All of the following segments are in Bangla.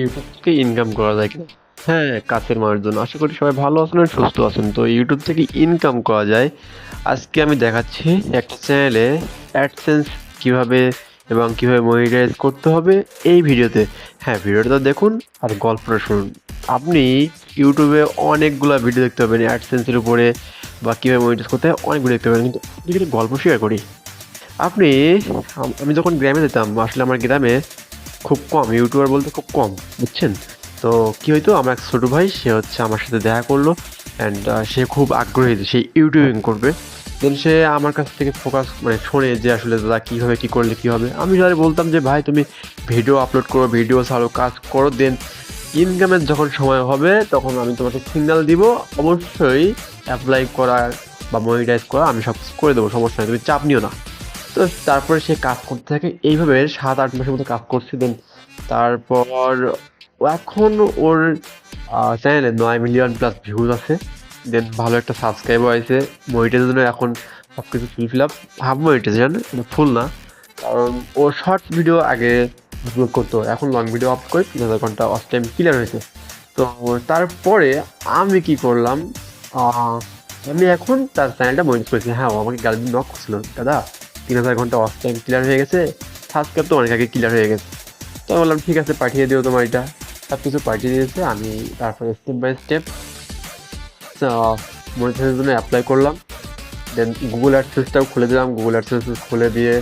ইউটিউব থেকে ইনকাম করা যায় কিনা? হ্যাঁ, কাছের মানুষজন আশা করি সবাই ভালো আছেন আর সুস্থ আছেন। তো ইউটিউব থেকে ইনকাম করা যায়। আজকে আমি দেখাচ্ছি একটা চ্যানেলে অ্যাডসেন্স কিভাবে এবং কিভাবে মনিটাইজ করতে হবে এই ভিডিওতে। হ্যাঁ, ভিডিওটা দেখুন আর গল্পটা শুনুন। আপনি ইউটিউবে অনেকগুলা ভিডিও দেখতে পাবেন অ্যাডসেন্সের উপরে বা কীভাবে মনিটাইজ করতে হয় অনেক ভিডিও দেখতে পাবেন, কিন্তু যদি গল্প শেয়ার করি আপনি আমি যখন গ্রামে যেতাম, আসলে আমার গ্রামে খুব কম ইউটিউবার বলতে খুব কম, বুঝছেন? তো কী হইতো, আমার এক ছোটো ভাই সে হচ্ছে আমার সাথে দেখা করলো অ্যান্ড সে খুব আগ্রহী যে সে ইউটিউবিং করবে। দেন সে আমার কাছ থেকে ফোকাস মানে শোনে যে আসলে দাদা কীভাবে কী করলে কী হবে। আমি তাদের বলতাম যে ভাই তুমি ভিডিও আপলোড করো, ভিডিও ছাড়ো, কাজ করো, দেন ইনকামের যখন সময় হবে তখন আমি তোমাকে সিগন্যাল দিব। অবশ্যই অ্যাপ্লাই করা বা মনিটাইজ করা আমি সব কিছু করে দেবো, সমস্যা নেই, তুমি চাপ নিও না। তো তারপরে সে কাজ করতে থাকে এইভাবে 7-8 মাসের মতো কাজ করছে। দেন তারপর এখন ওর চ্যানেলে 9 মিলিয়ন প্লাস ভিউজ আছে। দেন ভালো একটা সাবস্ক্রাইবার আছে। মনিটাইজের জন্য এখন সব কিছু ফিল আপ, হাফ মনিটাইজেশন, ফুল না, কারণ ও শর্টস ভিডিও আগে আপলোড করতো, এখন লং ভিডিও আপলোড করে 3,000 ঘন্টা অফ টাইম ক্লিয়ার হয়েছে। তো তারপরে আমি কি করলাম, আমি এখন তার চ্যানেলটা মনিটাইজ করেছি। হ্যাঁ, ও আমাকে গার্লফ্রেন্ড নক করছিল, দাদা 3,000 ঘন্টা অফ টাইম ক্লিয়ার হয়ে গেছে, সাবস্ক্রাইব তো অনেক আগে ক্লিয়ার হয়ে গেছে। তো আমি বললাম ঠিক আছে পাঠিয়ে দিও তোমার এটা। সব কিছু পাঠিয়ে দিয়েছে। আমি তারপরে স্টেপ বাই স্টেপ মনিটাইজের জন্য অ্যাপ্লাই করলাম। দেন গুগল অ্যাডসেন্সটাও খুলে দিলাম। গুগল অ্যাডসেন্স খুলে দিয়ে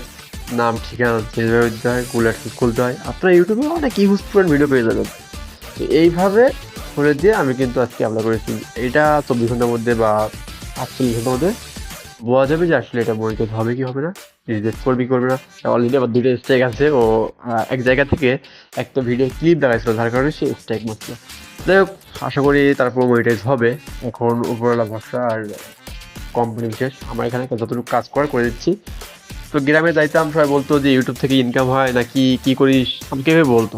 নাম ঠিকানা চেঞ্জভাবে দিতে হয়, গুগল অ্যাডসেন্স খুলতে হয়। আপনার ইউটিউবে অনেক ইউজফুল ভিডিও পেয়ে যাবেন। তো এইভাবে করে দিয়ে আমি কিন্তু আজকে অ্যাপ্লাই করেছি। এটা 24 ঘন্টার মধ্যে বা 48 ঘন্টার মধ্যে বোঝা যাবে যে আসলে এটা মনিটাইজ হবে কি হবে না, রিজেক্ট করবে কি করবে না। অলরেডি আবার 2টা স্ট্রাইক আছে। ও এক জায়গা থেকে একটা ভিডিও ক্লিপ দেখাইছিল, যার কারণে সে স্ট্রাইক মারছিল। যাই হোক, আশা করি তারপর মনিটাইজ হবে। এখন উপরওয়ালা ভরসা আর কোম্পানি বিশেষ। আমার এখানে যতটুকু কাজ করে দিচ্ছি। তো গ্রামে যাইতাম, সবাই বলতো যে ইউটিউব থেকে ইনকাম হয় নাকি, কি করিস, আমাকে এভাবে বলতো।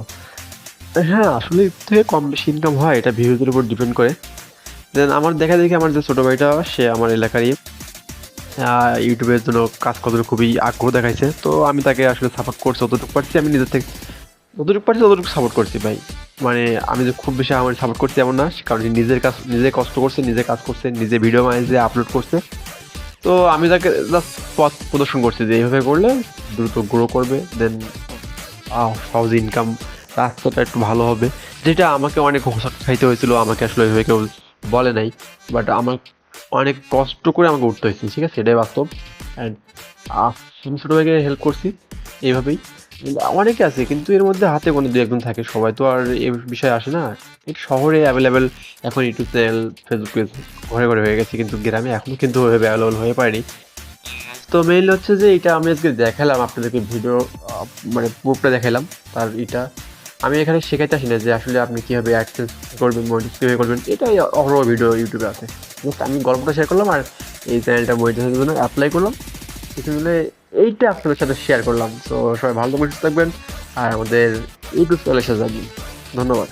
হ্যাঁ, আসলে ইউটিউব থেকে কম বেশি ইনকাম হয়, এটা ভিউজের উপর ডিপেন্ড করে। দেন আমার দেখা দেখি আমার যে ছোটো ভাইটা, সে আমার এলাকারই ইউটিউবের জন্য কাজ করার খুবই আগ্রহ দেখাইছে। তো আমি তাকে আসলে সাপোর্ট করছি যতটুকু পারছি। আমি নিজের থেকে যতটুকু পারছি ততটুকু সাপোর্ট করছি ভাই। মানে আমি যে খুব বেশি আমার সাপোর্ট করছি এমন না, কারণ নিজের কাজ নিজে কষ্ট করছে, নিজে কাজ করছে, নিজে ভিডিও বানিয়েছে, আপলোড করছে। তো আমি তাকে জাস্ট পথ প্রদর্শন করছি যে এইভাবে করলে দ্রুত গ্রো করবে। দেন সহজে ইনকাম রাস্তাটা একটু ভালো হবে। যেটা আমাকে অনেক হোঁচট খাইতে হয়েছিল, আমাকে আসলে ওইভাবে কেউ বলে নাই, বাট আমার অনেক কষ্ট করে আমাকে উঠতে হয়েছে, ঠিক আছে, এটাই বাস্তব। অ্যান্ড আমি ছোটো ভাইকে হেল্প করছি এইভাবেই। কিন্তু অনেকে আছে, কিন্তু এর মধ্যে হাতে কোনো 2-1 জন থাকে, সবাই তো আর এ বিষয়ে আসে না। এই শহরে অ্যাভেলেবেল এখন ইউটিউব চ্যানেল, ফেসবুক পেজ ঘরে ঘরে হয়ে গেছে, কিন্তু গ্রামে এখনও কিন্তু ওইভাবে অ্যাভেলেবেল হয়ে পারেনি। তো মেইনলি হচ্ছে যে এটা আমি আজকে দেখালাম আপনাদেরকে, ভিডিও মানে প্রুফটা দেখালাম তার এটা। আমি এখানে শেখাইতে আসি না যে আসলে আপনি কীভাবে অ্যাক্সেস করবেন, মনিটাইজ কীভাবে করবেন, এটাই অহরহ ভিডিও ইউটিউবে আছে। জাস্ট আমি গল্পটা শেয়ার করলাম আর এই চ্যানেলটা মনিটাইজের জন্য অ্যাপ্লাই করলাম, কিছু মিলে এইটা আপনাদের সাথে শেয়ার করলাম। তো সবাই ভালো থাকবেন, সুস্থ থাকবেন আর আমাদের ইউটিউব চ্যানেলের সাথে থাকবেন। ধন্যবাদ।